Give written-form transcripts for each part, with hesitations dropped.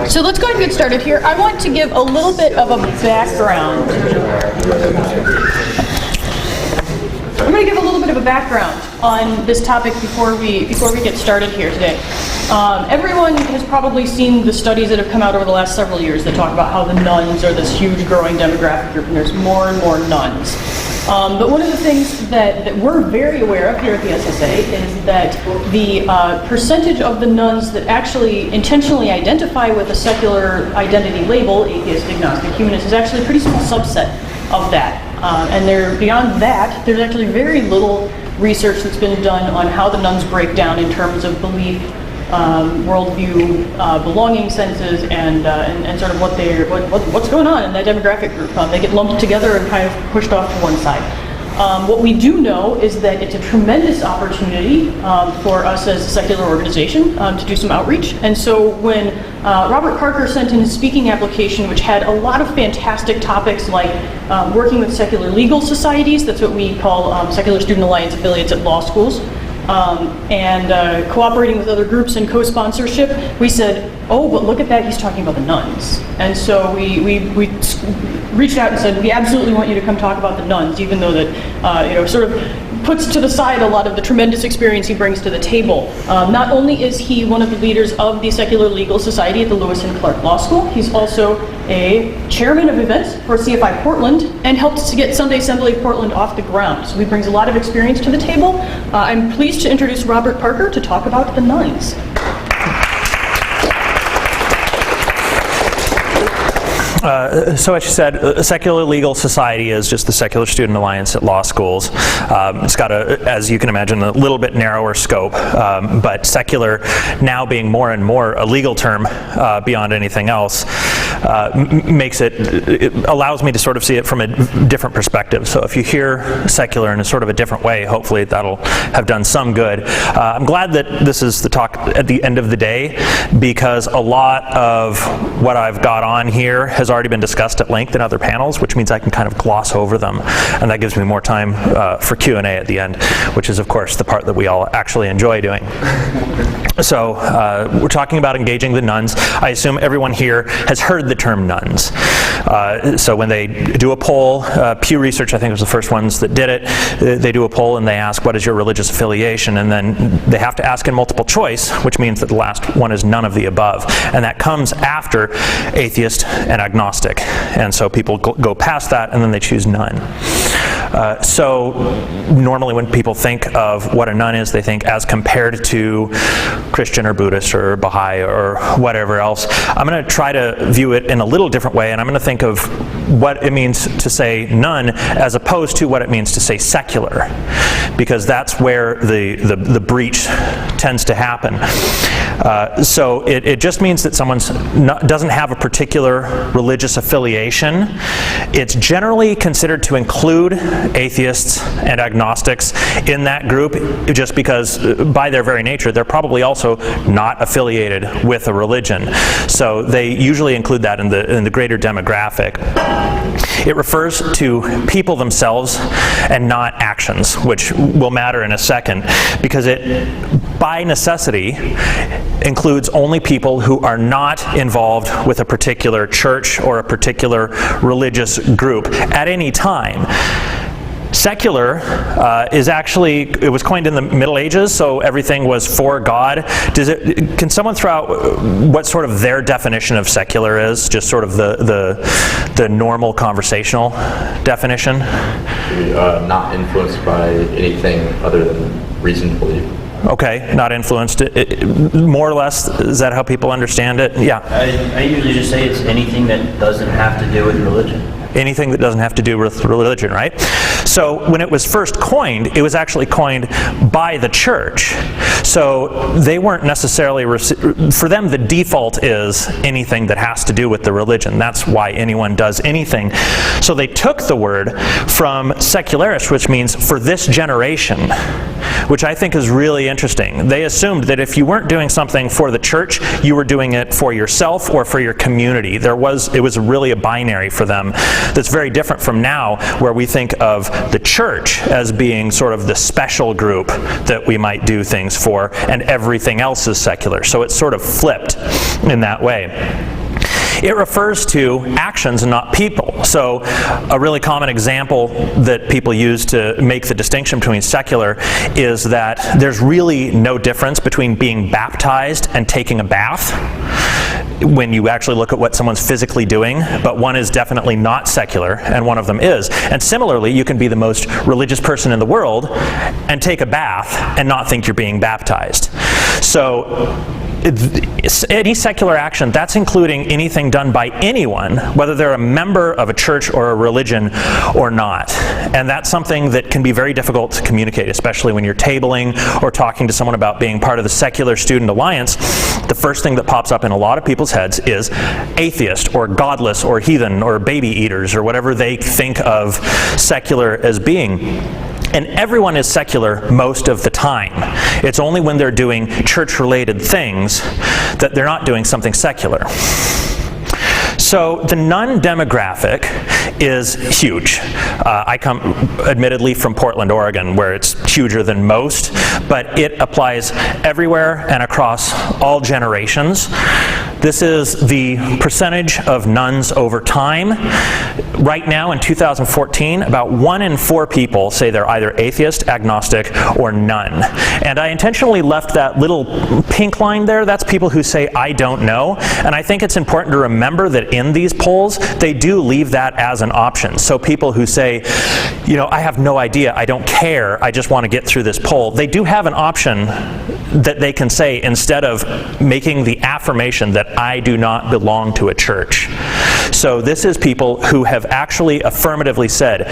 So let's go ahead and get started here. I want to give a little bit of a background. I'm going to give a little bit of a background on this topic before we get started here today. Everyone has probably seen the studies that have come out over the last several years that talk about how the nuns are this huge growing demographic group, and there's more and more nuns. But one of the things that we're very aware of here at the SSA is that the percentage of the nuns that actually intentionally identify with a secular identity label, atheist, agnostic, humanist, is actually a pretty small subset of that. And beyond that, there's actually very little research that's been done on how the nuns break down in terms of belief, worldview, belonging senses, and sort of what's going on in that demographic group. They get lumped together and kind of pushed off to one side. What we do know is that it's a tremendous opportunity for us as a secular organization to do some outreach. And so when Robert Parker sent in his speaking application, which had a lot of fantastic topics like working with secular legal societies, that's what we call Secular Student Alliance affiliates at law schools, and cooperating with other groups and co-sponsorship, we said, oh, but look at that, he's talking about the nuns. And so we reached out and said, we absolutely want you to come talk about the nuns, even though that, sort of puts to the side a lot of the tremendous experience he brings to the table. Not only is he one of the leaders of the Secular Legal Society at the Lewis and Clark Law School, he's also a chairman of events for CFI Portland and helped to get Sunday Assembly of Portland off the ground. So he brings a lot of experience to the table. I'm pleased to introduce Robert Parker to talk about the nuns. So as you said, a Secular Legal Society is just the Secular Student Alliance at law schools. It's got as you can imagine, a little bit narrower scope, but secular now being more and more a legal term beyond anything else it allows me to sort of see it from a different perspective. So if you hear secular in a sort of a different way, hopefully that'll have done some good. I'm glad that this is the talk at the end of the day, because a lot of what I've got on here has already been discussed at length in other panels, which means I can kind of gloss over them, and that gives me more time for Q&A at the end, which is of course the part that we all actually enjoy doing. So we're talking about engaging the nuns. I assume everyone here has heard the term nuns. So when they do a poll, Pew Research I think was the first ones that did it, they do a poll and they ask, what is your religious affiliation? And then they have to ask in multiple choice, which means that the last one is none of the above. And that comes after atheist and agnostic. And so people go past that and then they choose none. So normally when people think of what a nun is, they think as compared to Christian or Buddhist or Baha'i or whatever else. I'm going to try to view it in a little different way, and I'm going to think of what it means to say nun as opposed to what it means to say secular, because that's where the breach tends to happen. So it just means that someone doesn't have a particular religious affiliation. It's generally considered to include atheists and agnostics in that group, just because by their very nature they're probably also not affiliated with a religion. So they usually include that in the greater demographic. It refers to people themselves and not actions, which will matter in a second, because it by necessity includes only people who are not involved with a particular church or a particular religious group at any time. Secular is actually, it was coined in the Middle Ages, so everything was for God. Can someone throw out what sort of their definition of secular is? Just sort of the normal conversational definition? Not influenced by anything other than reason to believe. Okay, not influenced. More or less, is that how people understand it? Yeah. I usually just say it's anything that doesn't have to do with religion. Anything that doesn't have to do with religion, right? So when it was first coined, it was actually coined by the church. So they weren't necessarily, for them the default is anything that has to do with the religion. That's why anyone does anything. So they took the word from secularis, which means for this generation, which I think is really interesting. They assumed that if you weren't doing something for the church, you were doing it for yourself or for your community. It was really a binary for them. that's very different from now, where we think of the church as being sort of the special group that we might do things for, and everything else is secular. So it's sort of flipped in that way. It refers to actions and not people. So a really common example that people use to make the distinction between secular is that there's really no difference between being baptized and taking a bath when you actually look at what someone's physically doing, but one is definitely not secular and one of them is. And similarly, you can be the most religious person in the world and take a bath and not think you're being baptized. So any secular action, that's including anything done by anyone, whether they're a member of a church or a religion or not. And that's something that can be very difficult to communicate, especially when you're tabling or talking to someone about being part of the Secular Student Alliance. The first thing that pops up in a lot of people's heads is atheist or godless or heathen or baby eaters or whatever they think of secular as being. And everyone is secular most of the time. It's only when they're doing church-related things that they're not doing something secular. So the nun demographic is huge. I come admittedly from Portland, Oregon, where it's huger than most, but it applies everywhere and across all generations. This is the percentage of nuns over time. Right now in 2014, about 1 in 4 people say they're either atheist, agnostic, or none. And I intentionally left that little pink line there. That's people who say, I don't know. And I think it's important to remember that in these polls, they do leave that as an option. So people who say, you know, I have no idea, I don't care, I just want to get through this poll, they do have an option that they can say instead of making the affirmation that I do not belong to a church. So this is people who have actually affirmatively said,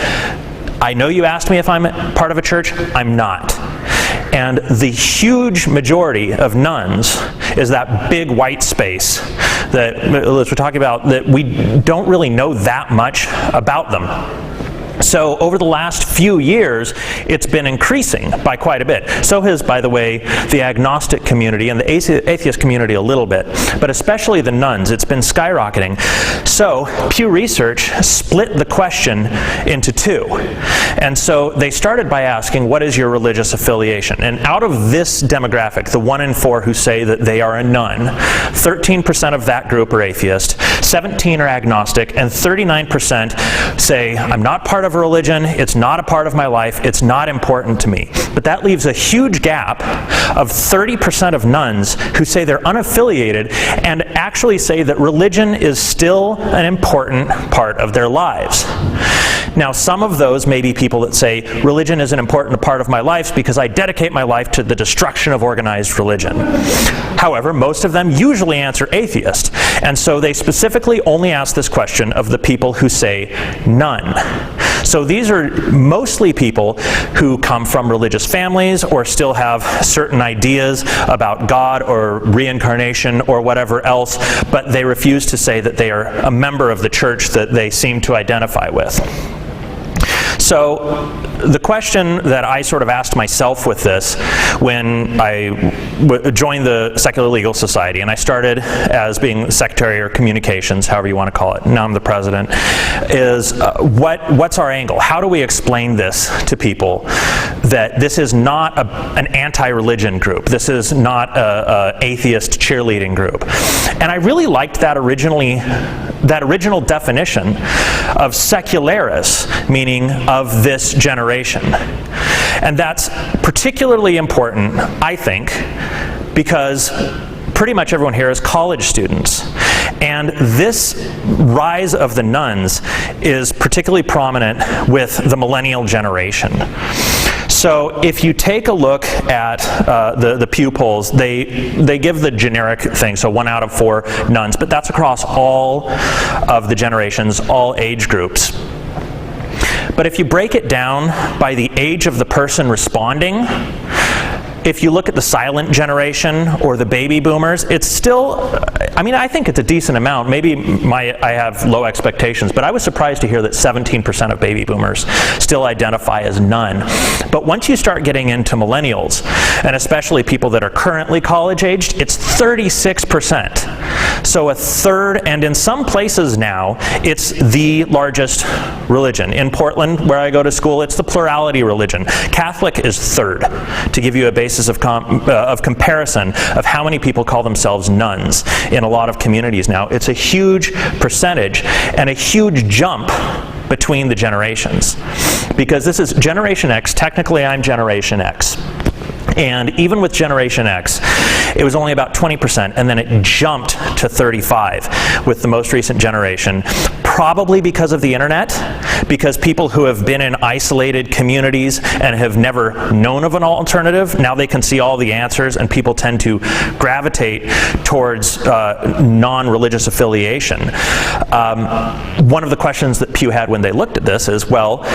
I know you asked me if I'm part of a church, I'm not. And the huge majority of nuns is that big white space that we're talking about, that we don't really know that much about them. So over the last few years, it's been increasing by quite a bit. So has, by the way, the agnostic community and the atheist community a little bit, but especially the nuns. It's been skyrocketing. So Pew Research split the question into 2. And so they started by asking, what is your religious affiliation? And out of this demographic, the 1 in 4 who say that they are a nun, 13% of that group are atheist, 17% are agnostic, and 39% say, I'm not part of a religion, it's not a part of my life, it's not important to me. But that leaves a huge gap of 30% of nuns who say they're unaffiliated and actually say that religion is still an important part of their lives. Now, some of those may be people that say, religion is an important part of my life because I dedicate my life to the destruction of organized religion. However, most of them usually answer atheist. And so they specifically only ask this question of the people who say none. So these are mostly people who come from religious families or still have certain ideas about God or reincarnation or whatever else, but they refuse to say that they are a member of the church that they seem to identify with. So the question that I sort of asked myself with this when I joined the Secular Legal Society, and I started as being Secretary or Communications, however you want to call it, now I'm the President, is what's our angle? How do we explain this to people that this is not an anti-religion group, this is not a atheist cheerleading group? And I really liked that original definition of secularis, meaning of this generation. And that's particularly important, I think, because pretty much everyone here is college students. And this rise of the nuns is particularly prominent with the millennial generation. So if you take a look at the Pew polls, they give the generic thing, so 1 out of 4 nuns, but that's across all of the generations, all age groups. But if you break it down by the age of the person responding, if you look at the silent generation or the baby boomers, it's still, I mean, I think it's a decent amount. Maybe I have low expectations, but I was surprised to hear that 17% of baby boomers still identify as none. But once you start getting into millennials, and especially people that are currently college-aged, it's 36%. So a third, and in some places now, it's the largest religion. In Portland, where I go to school, it's the plurality religion. Catholic is third, to give you a basis of comparison of how many people call themselves nuns in a lot of communities now. It's a huge percentage and a huge jump between the generations. Because this is Generation X, technically I'm Generation X. And even with Generation X, it was only about 20%, and then it jumped to 35% with the most recent generation, probably because of the internet, because people who have been in isolated communities and have never known of an alternative, now they can see all the answers, and people tend to gravitate towards non-religious affiliation. One of the questions that Pew had when they looked at this is, well,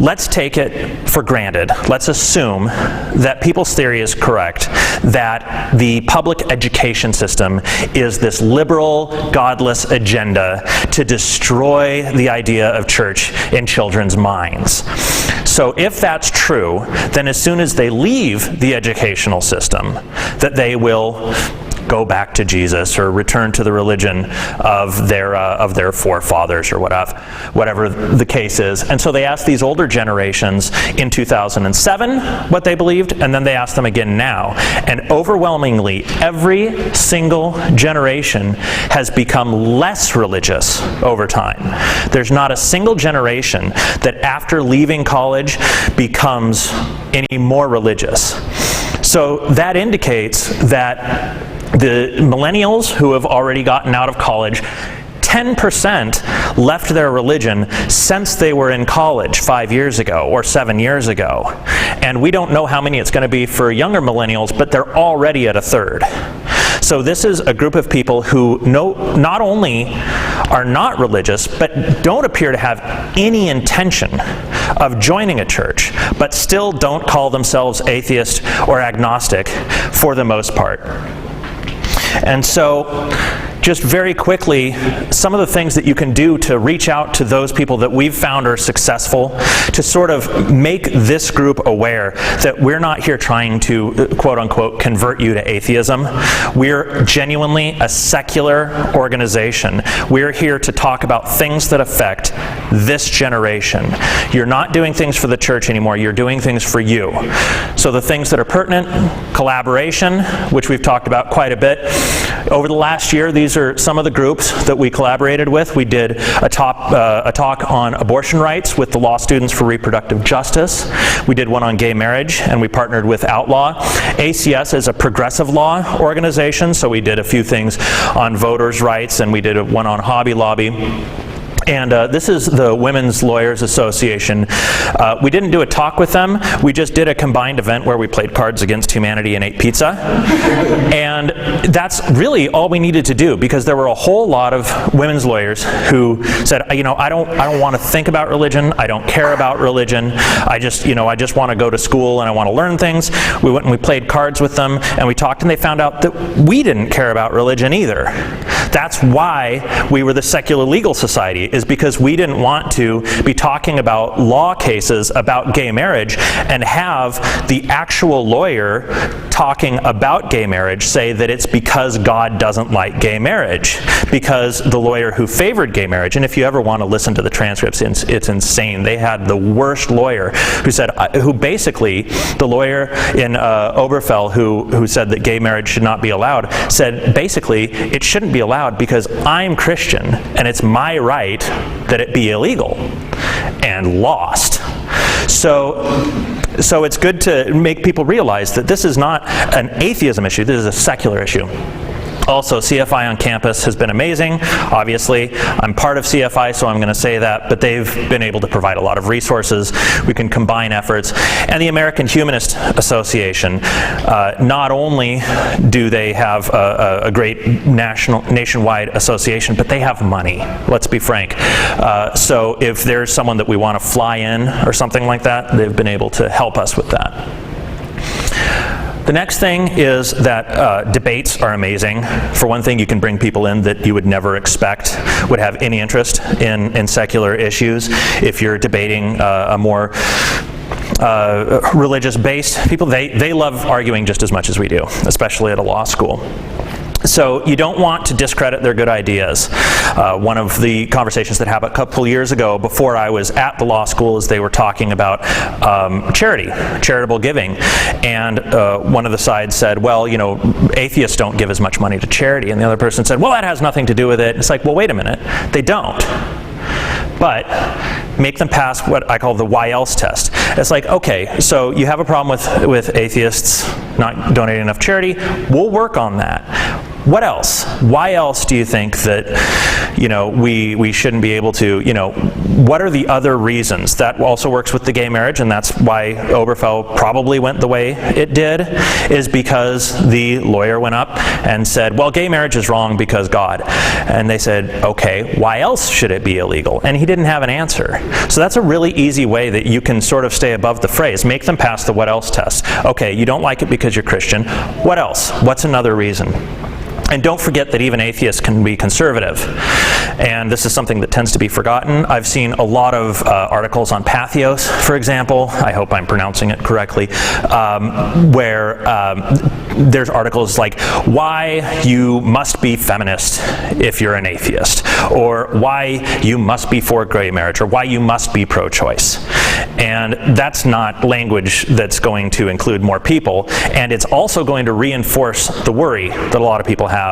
let's take it for granted. Let's assume that people's theory is correct, that the public education system is this liberal, godless agenda to destroy the idea of church in children's minds. So if that's true, then as soon as they leave the educational system, that they will go back to Jesus or return to the religion of their forefathers or whatever the case is. And so they asked these older generations in 2007 what they believed, and then they asked them again now. And overwhelmingly, every single generation has become less religious over time. There's not a single generation that after leaving college becomes any more religious. So that indicates that the millennials who have already gotten out of college, 10% left their religion since they were in college 5 years ago or 7 years ago. And we don't know how many it's going to be for younger millennials, but they're already at a third. So this is a group of people who not only are not religious, but don't appear to have any intention of joining a church, but still don't call themselves atheist or agnostic for the most part. And so, just very quickly, some of the things that you can do to reach out to those people that we've found are successful, to sort of make this group aware that we're not here trying to, quote-unquote, convert you to atheism. We're genuinely a secular organization. We're here to talk about things that affect this generation. You're not doing things for the church anymore. You're doing things for you. So the things that are pertinent, collaboration, which we've talked about quite a bit. Over the last year, these are some of the groups that we collaborated with. We did a talk on abortion rights with the Law Students for Reproductive Justice. We did one on gay marriage, and we partnered with Outlaw. ACS is a progressive law organization, so we did a few things on voters' rights, and we did one on Hobby Lobby. And this is the Women's Lawyers Association. We didn't do a talk with them. We just did a combined event where we played Cards Against Humanity and ate pizza. And that's really all we needed to do, because there were a whole lot of women's lawyers who said, I don't want to think about religion. I don't care about religion. I just want to go to school and I want to learn things. We went and we played cards with them and we talked, and they found out that we didn't care about religion either. That's why we were the Secular Legal Society, is because we didn't want to be talking about law cases about gay marriage and have the actual lawyer talking about gay marriage say that it's because God doesn't like gay marriage, because the lawyer who favored gay marriage, and if you ever want to listen to the transcripts, it's insane. They had the worst lawyer who basically, the lawyer in Oberfell who said that gay marriage should not be allowed, said basically it shouldn't be allowed because I'm Christian and it's my right that it be illegal, and lost. So it's good to make people realize that this is not an atheism issue, this is a secular issue. Also, CFI on campus has been amazing. Obviously, I'm part of CFI, so I'm going to say that, but they've been able to provide a lot of resources. We can combine efforts. And the American Humanist Association, not only do they have a great nationwide association, but they have money, let's be frank. So if there's someone that we want to fly in or something like that, they've been able to help us with that. The next thing is that debates are amazing. For one thing, you can bring people in that you would never expect would have any interest in secular issues. If you're debating a more religious-based people, they love arguing just as much as we do, especially at a law school. So you don't want to discredit their good ideas. One of the conversations that happened a couple years ago before I was at the law school is they were talking about charity, charitable giving. And one of the sides said, well, you know, atheists don't give as much money to charity. And the other person said, well, that has nothing to do with it. It's like, well, wait a minute. They don't. But make them pass what I call the why else test. It's like, okay, so you have a problem with atheists not donating enough charity. We'll work on that. What else? Why else do you think that, you know, we shouldn't be able to, you know, what are the other reasons? That also works with the gay marriage, and that's why Obergefell probably went the way it did, is because the lawyer went up and said, well, gay marriage is wrong because God. And they said, okay, why else should it be illegal? And he didn't have an answer. So that's a really easy way that you can sort of stay above the phrase. Make them pass the what else test. Okay, you don't like it because you're Christian. What else? What's another reason? And don't forget that even atheists can be conservative. And this is something that tends to be forgotten. I've seen a lot of articles on Patheos, for example. I hope I'm pronouncing it correctly. Where there's articles like, why you must be feminist if you're an atheist. Or why you must be for gay marriage. Or why you must be pro-choice. And that's not language that's going to include more people. And it's also going to reinforce the worry that a lot of people have.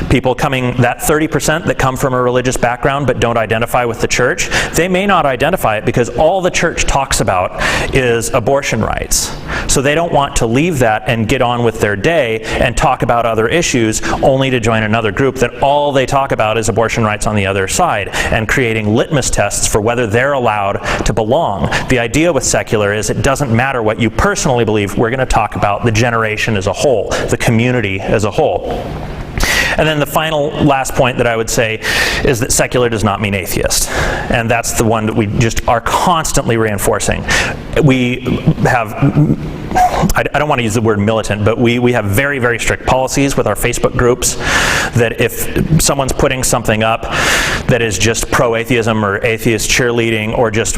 People coming, that 30% that come from a religious background but don't identify with the church, they may not identify it because all the church talks about is abortion rights. So they don't want to leave that and get on with their day and talk about other issues only to join another group that all they talk about is abortion rights on the other side, and creating litmus tests for whether they're allowed to belong. The idea with secular is it doesn't matter what you personally believe, we're going to talk about the generation as a whole, the community as a whole. And then the last point that I would say is that secular does not mean atheist. And that's the one that we just are constantly reinforcing. We have, I don't want to use the word militant, but we have very, very strict policies with our Facebook groups that if someone's putting something up that is just pro-atheism or atheist cheerleading or just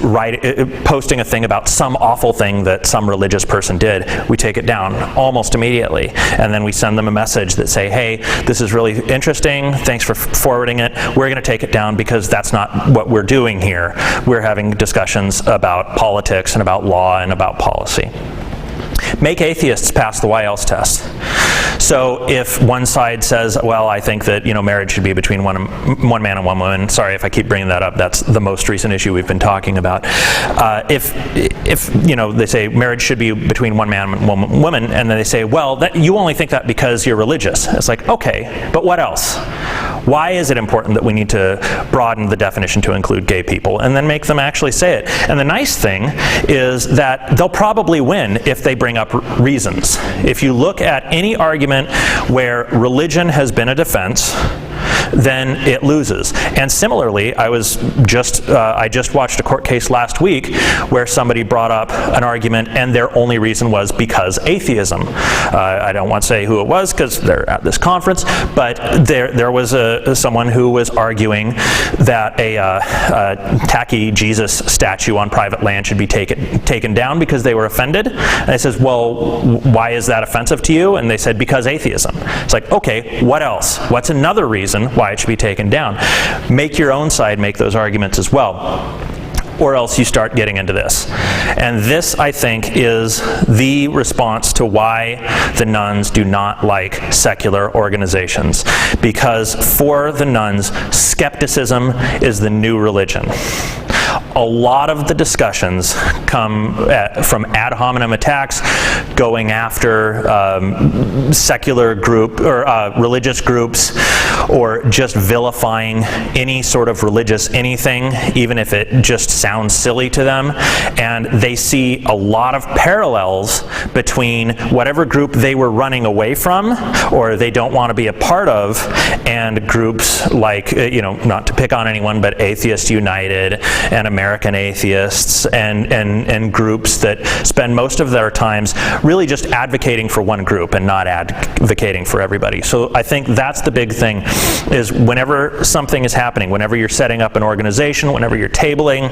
posting a thing about some awful thing that some religious person did, we take it down almost immediately. And then we send them a message that say, hey, this is really interesting, thanks for forwarding it. We're going to take it down because that's not what we're doing here. We're having discussions about politics and about law and about policy. Make atheists pass the why else test. So if one side says, well, I think that, you know, marriage should be between one man and one woman. Sorry if I keep bringing that up. That's the most recent issue we've been talking about. If you know, they say marriage should be between one man and one woman, and then they say, well, you only think that because you're religious. It's like, okay, but what else? Why is it important that we need to broaden the definition to include gay people? And then make them actually say it. And the nice thing is that they'll probably win if they bring up reasons. If you look at any argument where religion has been a defense, then it loses. And similarly, I just watched a court case last week where somebody brought up an argument and their only reason was because atheism. I don't want to say who it was because they're at this conference, but there was someone who was arguing that a tacky Jesus statue on private land should be taken down because they were offended. And I says, well, why is that offensive to you? And they said, because atheism. It's like, okay, what else? What's another reason why it should be taken down? Make your own side make those arguments as well. Or else you start getting into this. And this, I think, is the response to why the nuns do not like secular organizations. Because for the nuns, skepticism is the new religion. A lot of the discussions come from ad hominem attacks, going after secular group or religious groups, or just vilifying any sort of religious anything, even if it just sounds silly to them. And they see a lot of parallels between whatever group they were running away from or they don't want to be a part of, and groups like, not to pick on anyone, but Atheist United and American Atheists and groups that spend most of their times really just advocating for one group and not advocating for everybody. So I think that's the big thing, is whenever something is happening, whenever you're setting up an organization, whenever you're tabling,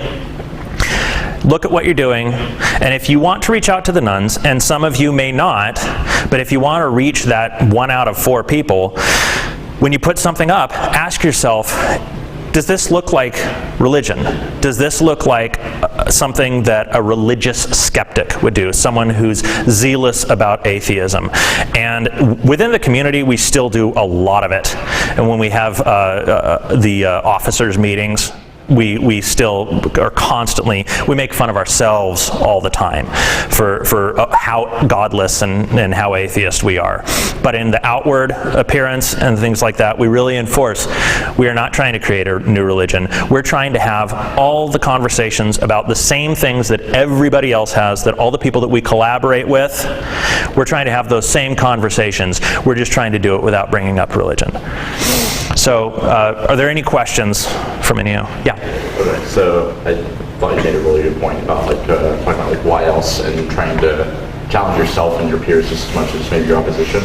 look at what you're doing, and if you want to reach out to the nuns, and some of you may not, but if you want to reach that 1 out of 4 people, when you put something up, ask yourself, does this look like religion? Does this look like something that a religious skeptic would do, someone who's zealous about atheism? And within the community, we still do a lot of it. And when we have the officers' meetings, we still are constantly, we make fun of ourselves all the time for how godless and how atheist we are. But in the outward appearance and things like that, we really enforce, we are not trying to create a new religion. We're trying to have all the conversations about the same things that everybody else has, that all the people that we collaborate with, we're trying to have those same conversations. We're just trying to do it without bringing up religion. So, are there any questions from any of you? Yeah. Okay, so I thought you made a really good point about talking about why else and trying to challenge yourself and your peers just as much as maybe your opposition.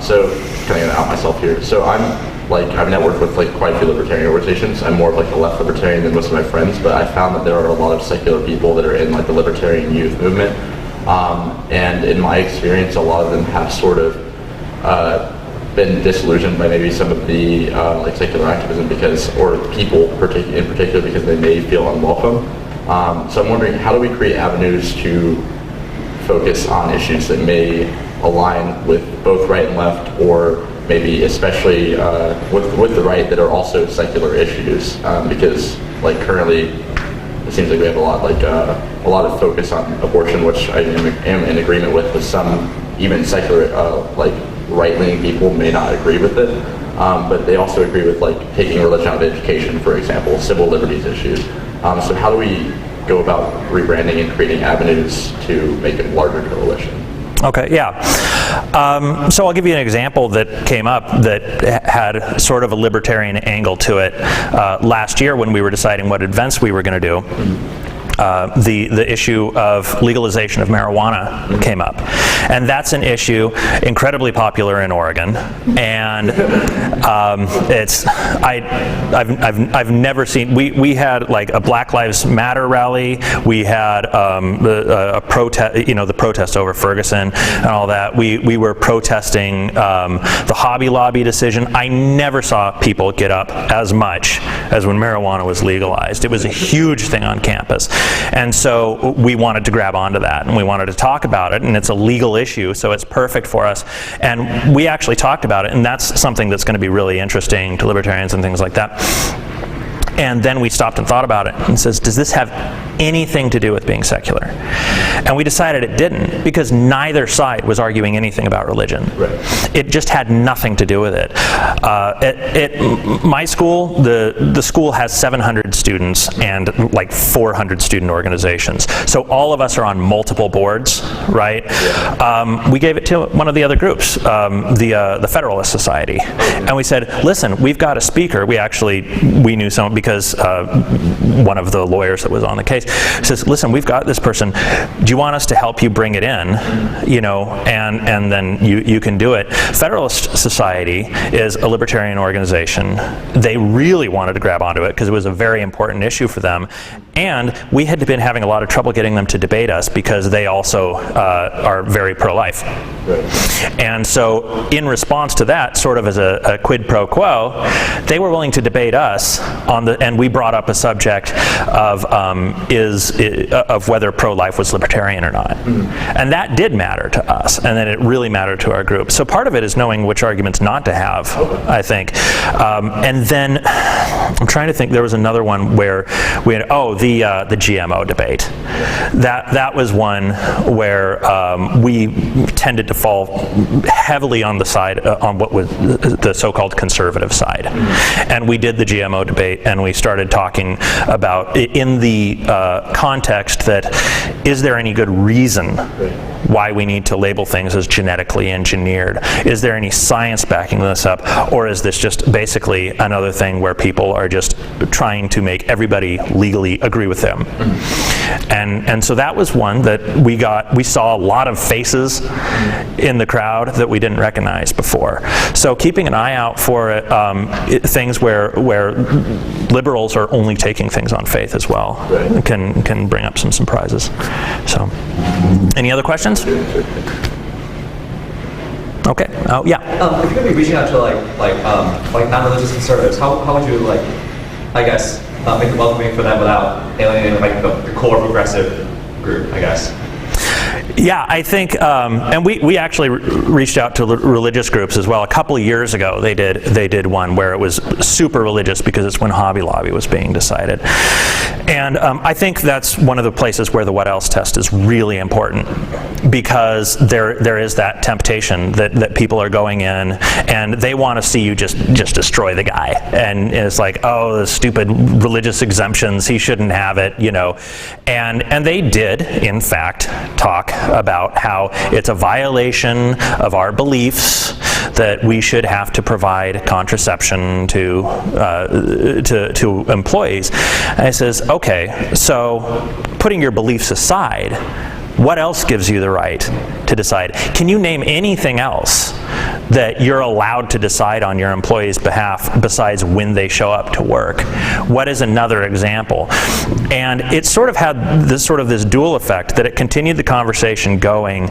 So kind of out myself here. So I've networked with quite a few libertarian organizations. I'm more of a left libertarian than most of my friends, but I found that there are a lot of secular people that are in the libertarian youth movement. And in my experience, a lot of them have sort of been disillusioned by maybe some of the secular activism or people in particular because they may feel unwelcome. So I'm wondering, how do we create avenues to focus on issues that may align with both right and left, or maybe especially with the right, that are also secular issues? Because currently, it seems like we have a lot of focus on abortion, which I am in agreement with some even secular right-leaning people may not agree with it, but they also agree with taking religion out of education, for example, civil liberties issues. So how do we go about rebranding and creating avenues to make a larger coalition? Okay, yeah. So I'll give you an example that came up that had sort of a libertarian angle to it last year when we were deciding what events we were going to do. The issue of legalization of marijuana came up, and that's an issue incredibly popular in Oregon. And I've never seen. We had a Black Lives Matter rally. We had a protest, the protest over Ferguson and all that. We were protesting the Hobby Lobby decision. I never saw people get up as much as when marijuana was legalized. It was a huge thing on campus. And so we wanted to grab onto that, and we wanted to talk about it, and it's a legal issue, so it's perfect for us. And we actually talked about it, and that's something that's going to be really interesting to libertarians and things like that. And then we stopped and thought about it and says, does this have anything to do with being secular? And we decided it didn't, because neither side was arguing anything about religion. Right. It just had nothing to do with it. My school, the school has 700 students and 400 student organizations. So all of us are on multiple boards, right? Yeah. We gave it to one of the other groups, the Federalist Society. And we said, listen, we've got a speaker. We knew someone because one of the lawyers that was on the case says, listen, we've got this person. Do you want us to help you bring it in? And then you can do it. Federalist Society is a libertarian organization. They really wanted to grab onto it because it was a very important issue for them. And we had been having a lot of trouble getting them to debate us because they also are very pro-life. Right. And so in response to that, sort of as a quid pro quo, they were willing to debate us and we brought up a subject of whether pro-life was libertarian or not. Mm-hmm. And that did matter to us, and then it really mattered to our group. So part of it is knowing which arguments not to have, I think. And then I'm trying to think, there was another one where we had, the GMO debate. That was one where we tended to fall heavily on the side, on what was the so-called conservative side. Mm-hmm. And we did the GMO debate, and we started talking about, in the context that, is there any good reason why we need to label things as genetically engineered? Is there any science backing this up? Or is this just basically another thing where people are just trying to make everybody legally agree with them? Mm-hmm. And so that was one that we saw a lot of faces in the crowd that we didn't recognize before. So keeping an eye out for things where liberals are only taking things on faith as well, right, can bring up some surprises. So, any other questions? Okay. Oh, yeah. If you're going to be reaching out to like non-religious conservatives, how would you I guess, make it welcoming for them without alienating the core progressive group, I guess? Yeah, I think, and we actually reached out to religious groups as well. A couple of years ago, they did one where it was super religious because it's when Hobby Lobby was being decided. And I think that's one of the places where the what else test is really important, because there is that temptation that people are going in and they want to see you just destroy the guy. And it's like, oh, the stupid religious exemptions, he shouldn't have it, you know. And they did, in fact, talk about how it's a violation of our beliefs that we should have to provide contraception to employees. And I says, okay, so putting your beliefs aside, what else gives you the right to decide? Can you name anything else that you're allowed to decide on your employees' behalf besides when they show up to work? What is another example? And it sort of had this dual effect that it continued the conversation going.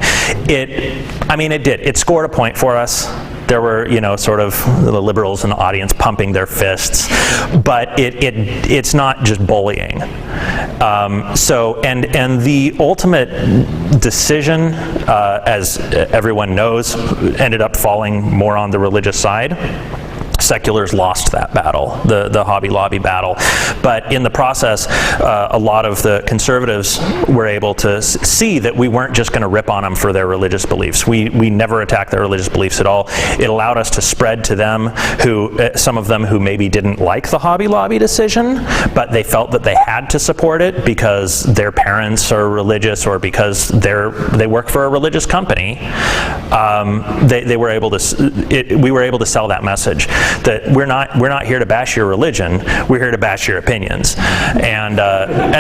It did. It scored a point for us. There were, sort of the liberals in the audience pumping their fists, but it's not just bullying. And the ultimate decision, as everyone knows, ended up falling more on the religious side. Seculars lost that battle, the Hobby Lobby battle. But in the process, a lot of the conservatives were able to see that we weren't just going to rip on them for their religious beliefs. We never attacked their religious beliefs at all. It allowed us to spread to them some of them who maybe didn't like the Hobby Lobby decision, but they felt that they had to support it because their parents are religious or because they work for a religious company. We were able to sell that message. That we're not here to bash your religion, we're here to bash your opinions, and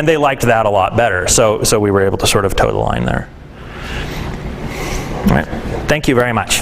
they liked that a lot better. So we were able to sort of toe the line there. All right. Thank you very much.